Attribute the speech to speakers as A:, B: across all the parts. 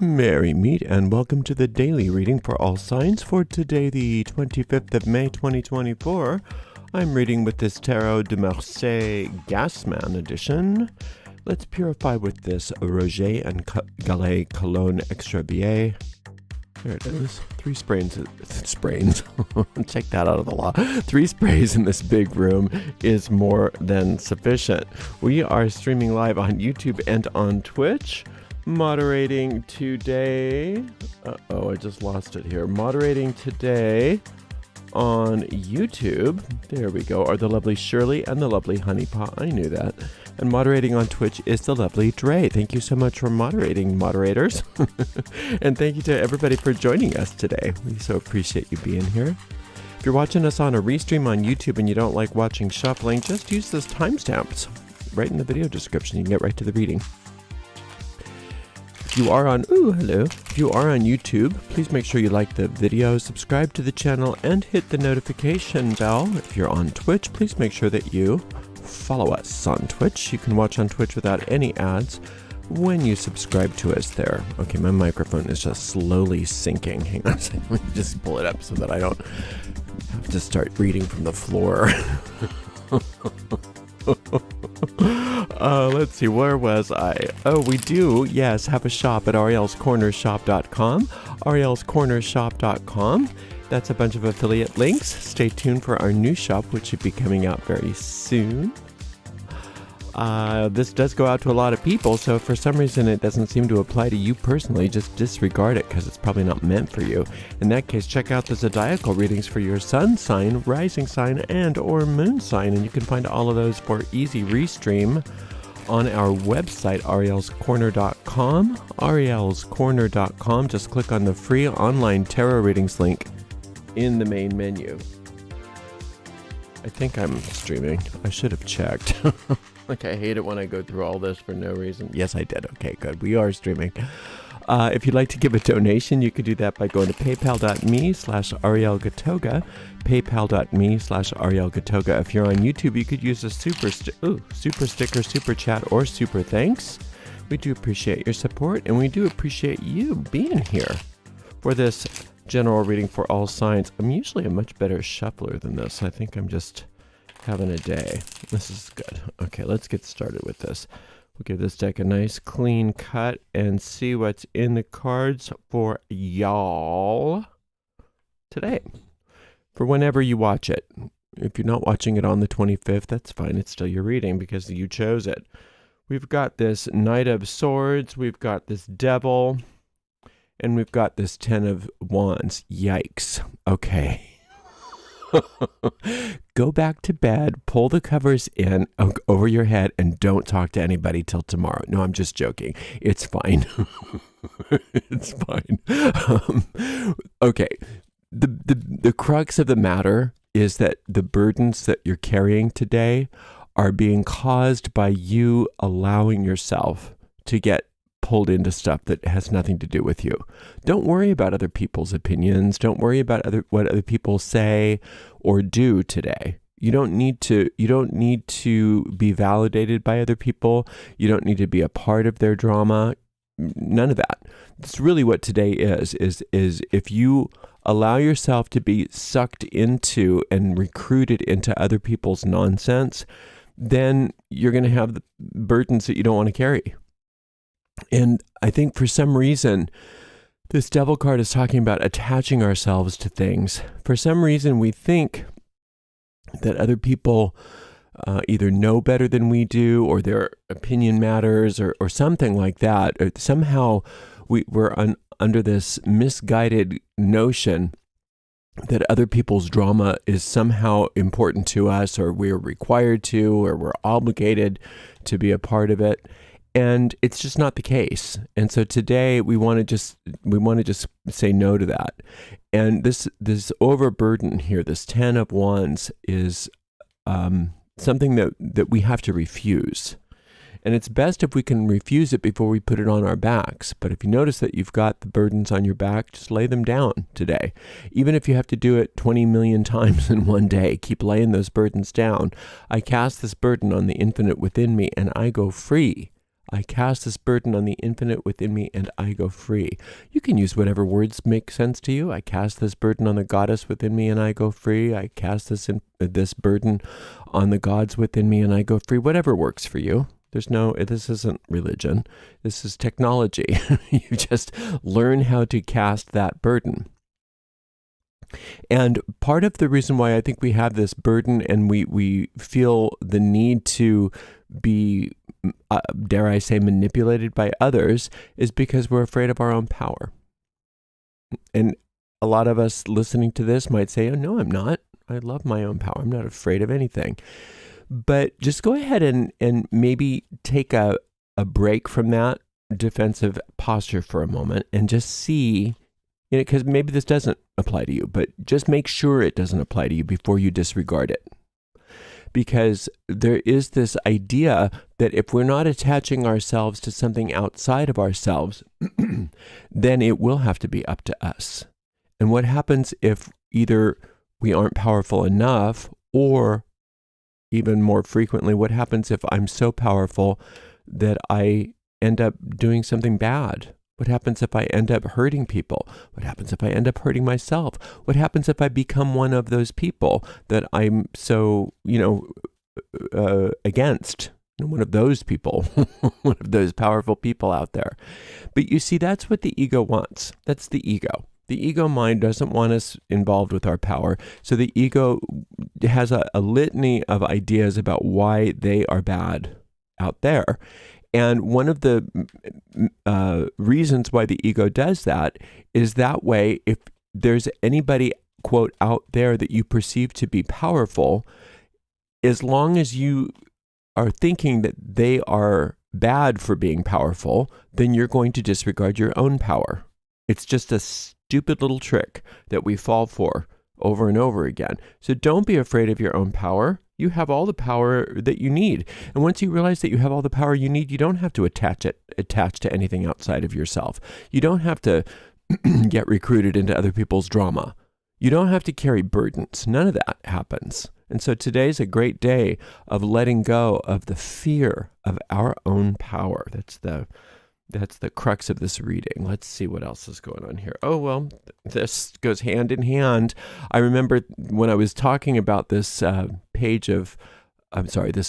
A: Merry meet and welcome to the daily reading for all signs for today, the 25th of May, 2024. I'm reading with this Tarot de Marseille Gasman edition. Let's purify with this Roger and Gallet Cologne Extra Biais. There it is. 3 sprays. Take that out of the law. 3 sprays in this big room is more than sufficient. We are streaming live on YouTube and on Twitch. Moderating today. I just lost it here. Moderating today on YouTube. There we go. Are the lovely Shirley and the lovely Honeypot. I knew that. And moderating on Twitch is the lovely Dre. Thank you so much for moderating, moderators. And thank you to everybody for joining us today. We so appreciate you being here. If you're watching us on a restream on YouTube and you don't like watching shuffling, just use those timestamps right in the video description. You can get right to the reading. If you are on, If you are on YouTube, please make sure you like the video, subscribe to the channel, and hit the notification bell. If you're on Twitch, please make sure that you follow us on Twitch. You can watch on Twitch without any ads when you subscribe to us there. Okay, my microphone is just slowly sinking. Hang on a second, let me just pull it up so that I don't have to start reading from the floor. Let's see, where was I? Oh, we do, yes, have a shop at arielscornershop.com. arielscornershop.com. That's a bunch of affiliate links. Stay tuned for our new shop, which should be coming out very soon. This does go out to a lot of people, so if for some reason it doesn't seem to apply to you personally, just disregard it because it's probably not meant for you. In that case, check out the zodiacal readings for your sun sign, rising sign, and or moon sign, and you can find all of those for easy restream on our website, arielscorner.com. arielscorner.com. Just click on the free online tarot readings link in the main menu. I think I'm streaming. I should have checked. Like, I hate it when I go through all this for no reason. Yes, I did. Okay, good. We are streaming. If you'd like to give a donation, you could do that by going to paypal.me/arielgatoga. paypal.me/arielgatoga. If you're on YouTube, you could use a super sticker, super chat, or super thanks. We do appreciate your support, and we do appreciate you being here for this general reading for all signs. I'm usually a much better shuffler than this. I think I'm just having a day. This is good. Okay, let's get started with this. We'll give this deck a nice clean cut and see what's in the cards for y'all today. For whenever you watch it. If you're not watching it on the 25th, that's fine. It's still your reading because you chose it. We've got this Knight of Swords. We've got this Devil. And we've got this 10 of Wands. Yikes. Okay. Go back to bed, pull the covers in over your head, and don't talk to anybody till tomorrow. No, I'm just joking. It's fine. It's fine. Okay. The crux of the matter is that the burdens that you're carrying today are being caused by you allowing yourself to get pulled into stuff that has nothing to do with you. Don't worry about other people's opinions. Don't worry about what other people say or do today. You don't need to be validated by other people. You don't need to be a part of their drama. None of that. That's really what today is if you allow yourself to be sucked into and recruited into other people's nonsense, then you're going to have the burdens that you don't want to carry. And I think for some reason, this Devil card is talking about attaching ourselves to things. For some reason, we think that other people either know better than we do, or their opinion matters, or something like that. Or somehow we're under this misguided notion that other people's drama is somehow important to us, or we're required to, or we're obligated to be a part of it. And it's just not the case. And so today we want to just say no to that. And this overburden here, this 10 of Wands, is something that we have to refuse. And it's best if we can refuse it before we put it on our backs. But if you notice that you've got the burdens on your back, just lay them down today. Even if you have to do it 20 million times in one day, keep laying those burdens down. I cast this burden on the infinite within me, and I go free. I cast this burden on the infinite within me and I go free. You can use whatever words make sense to you. I cast this burden on the goddess within me and I go free. I cast this burden on the gods within me and I go free. Whatever works for you. This isn't religion. This is technology. You just learn how to cast that burden. And part of the reason why I think we have this burden and we feel the need to be, dare I say, manipulated by others is because we're afraid of our own power. And a lot of us listening to this might say, oh, no, I'm not. I love my own power. I'm not afraid of anything. But just go ahead and maybe take a break from that defensive posture for a moment and just see, because maybe this doesn't apply to you, but just make sure it doesn't apply to you before you disregard it. Because there is this idea that if we're not attaching ourselves to something outside of ourselves, then it will have to be up to us. And what happens if either we aren't powerful enough, or even more frequently, what happens if I'm so powerful that I end up doing something bad? What happens if I end up hurting people? What happens if I end up hurting myself? What happens if I become one of those people that I'm so, against? One of those people, one of those powerful people out there. But you see, that's what the ego wants. That's the ego. The ego mind doesn't want us involved with our power. So the ego has a litany of ideas about why they are bad out there. And one of the reasons why the ego does that is that way, if there's anybody, quote, out there that you perceive to be powerful, as long as you are thinking that they are bad for being powerful, then you're going to disregard your own power. It's just a stupid little trick that we fall for over and over again. So don't be afraid of your own power. You have all the power that you need. And once you realize that you have all the power you need, you don't have to attach to anything outside of yourself. You don't have to get recruited into other people's drama. You don't have to carry burdens. None of that happens. And so today's a great day of letting go of the fear of our own power. That's the crux of this reading. Let's see what else is going on here. Oh, well, this goes hand in hand. I remember when I was talking about this this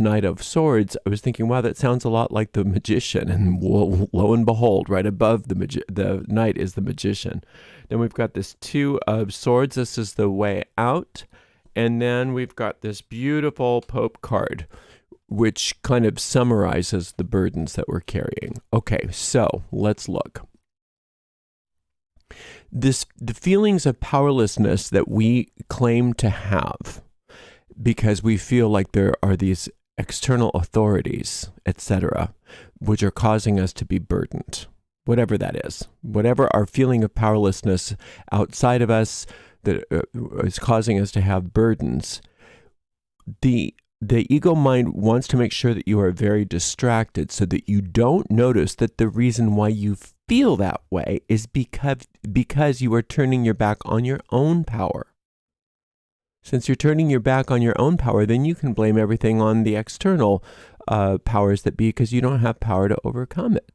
A: Knight of Swords, I was thinking, wow, that sounds a lot like the Magician. And lo and behold, right above the Knight is the Magician. Then we've got this Two of Swords. This is the way out. And then we've got this beautiful Pope card, which kind of summarizes the burdens that we're carrying. Okay, so let's look. The feelings of powerlessness that we claim to have because we feel like there are these external authorities, etc., which are causing us to be burdened, whatever that is. Whatever our feeling of powerlessness outside of us that is causing us to have burdens, the ego mind wants to make sure that you are very distracted so that you don't notice that the reason why you feel that way is because you are turning your back on your own power. Since you're turning your back on your own power, then you can blame everything on the external powers that be, because you don't have power to overcome it.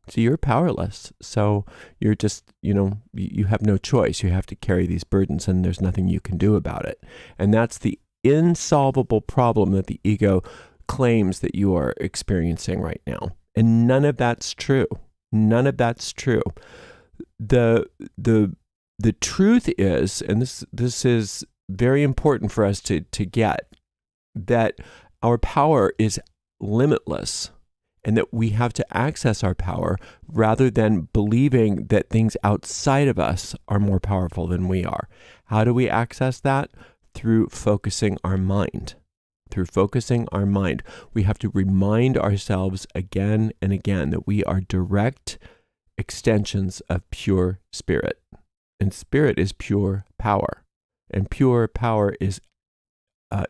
A: So you're powerless. So you're just, you have no choice. You have to carry these burdens and there's nothing you can do about it. And that's the insolvable problem that the ego claims that you are experiencing right now. And none of that's true. None of that's true. The truth is, and this is very important for us to get, that our power is limitless and that we have to access our power rather than believing that things outside of us are more powerful than we are. How do we access that? Through focusing our mind. Through focusing our mind. We have to remind ourselves again and again that we are direct extensions of pure spirit. And spirit is pure power. And pure power is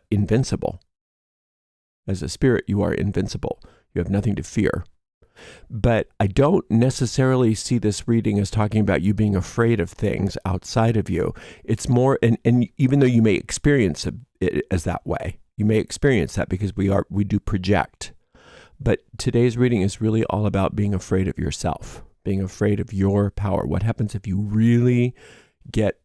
A: invincible. As a spirit, you are invincible. You have nothing to fear. But I don't necessarily see this reading as talking about you being afraid of things outside of you. It's more, and even though you may experience it as that way, you may experience that because we do project. But today's reading is really all about being afraid of yourself, being afraid of your power. What happens if you really get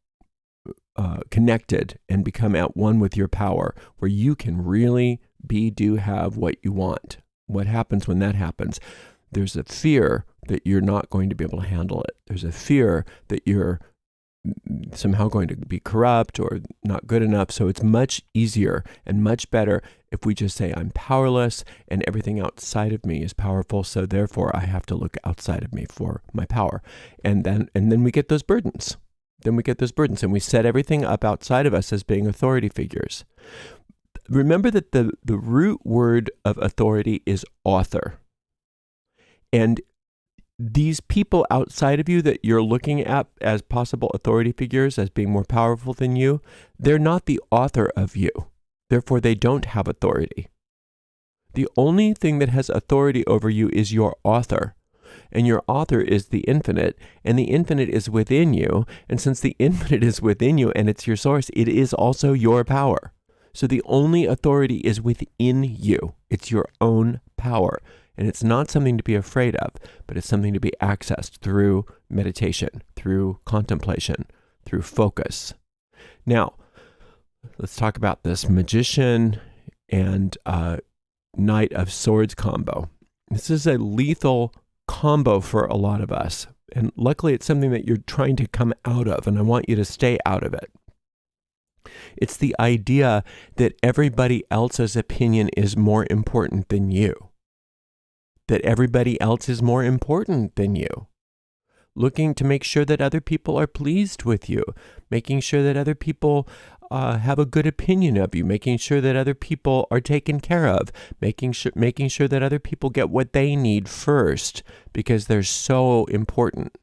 A: connected and become at one with your power, where you can really be, do, have what you want? What happens when that happens? There's a fear that you're not going to be able to handle it. There's a fear that you're somehow going to be corrupt or not good enough. So it's much easier and much better if we just say, I'm powerless and everything outside of me is powerful. So therefore I have to look outside of me for my power. And then we get those burdens. Then we get those burdens and we set everything up outside of us as being authority figures. Remember that the root word of authority is author. And these people outside of you that you're looking at as possible authority figures, as being more powerful than you, they're not the author of you. Therefore, they don't have authority. The only thing that has authority over you is your author. And your author is the infinite, and the infinite is within you. And since the infinite is within you and it's your source, it is also your power. So the only authority is within you. It's your own power. And it's not something to be afraid of, but it's something to be accessed through meditation, through contemplation, through focus. Now, let's talk about this Magician and Knight of Swords combo. This is a lethal combo for a lot of us. And luckily, it's something that you're trying to come out of, and I want you to stay out of it. It's the idea that everybody else's opinion is more important than you. That everybody else is more important than you. Looking to make sure that other people are pleased with you. Making sure that other people have a good opinion of you. Making sure that other people are taken care of. Making sure that other people get what they need first, because they're so important.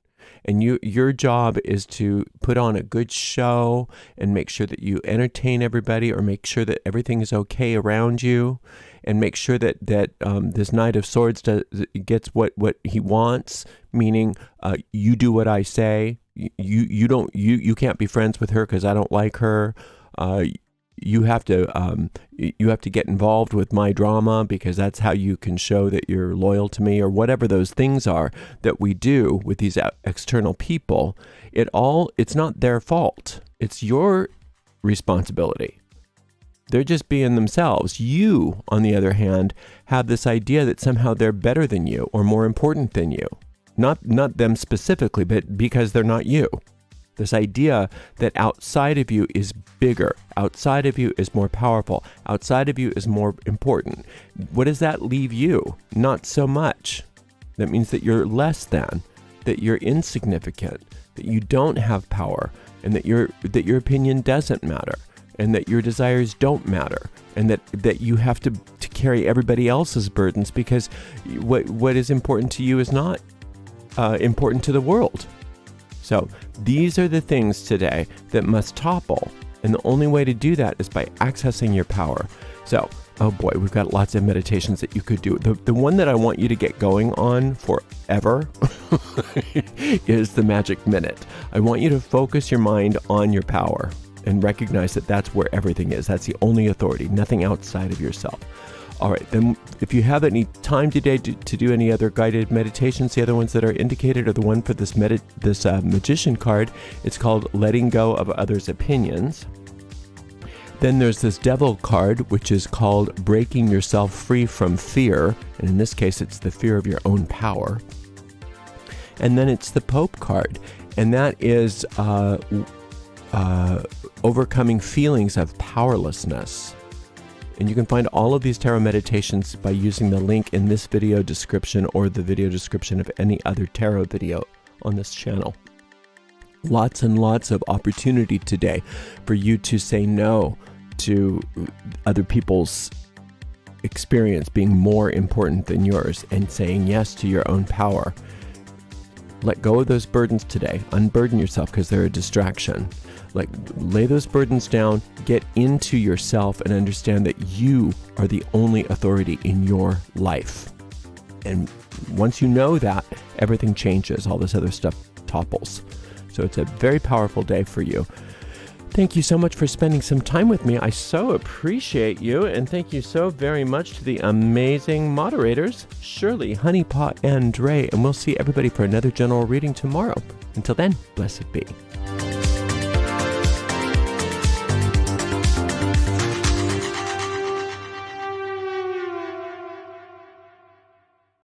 A: And your job is to put on a good show and make sure that you entertain everybody, or make sure that everything is okay around you, and make sure that this Knight of Swords gets what he wants. Meaning, you do what I say. You can't be friends with her because I don't like her. You have to get involved with my drama because that's how you can show that you're loyal to me, or whatever those things are that we do with these external people. It's not their fault. It's your responsibility. They're just being themselves. You, on the other hand, have this idea that somehow they're better than you or more important than you. Not them specifically, but because they're not you. This idea that outside of you is bigger, outside of you is more powerful, outside of you is more important. What does that leave you? Not so much. That means that you're less than, that you're insignificant, that you don't have power, and that your opinion doesn't matter, and that your desires don't matter, and that you have to carry everybody else's burdens, because what is important to you is not important to the world. So these are the things today that must topple. And the only way to do that is by accessing your power. So, oh boy, we've got lots of meditations that you could do. The one that I want you to get going on forever is the Magic Minute. I want you to focus your mind on your power and recognize that that's where everything is. That's the only authority, nothing outside of yourself. All right, then if you have any time today to do any other guided meditations, the other ones that are indicated are the one for this Magician card. It's called Letting Go of Others' Opinions. Then there's this Devil card, which is called Breaking Yourself Free from Fear. And in this case, it's the fear of your own power. And then it's the Pope card, and that is overcoming feelings of powerlessness. And you can find all of these tarot meditations by using the link in this video description or the video description of any other tarot video on this channel. Lots and lots of opportunity today for you to say no to other people's experience being more important than yours, and saying yes to your own power. Let go of those burdens today. Unburden yourself because they're a distraction. Lay those burdens down, get into yourself, and understand that you are the only authority in your life. And once you know that, everything changes. All this other stuff topples. So it's a very powerful day for you. Thank you so much for spending some time with me. I so appreciate you. And thank you so very much to the amazing moderators, Shirley, Honeypot, and Dre. And we'll see everybody for another general reading tomorrow. Until then, blessed be.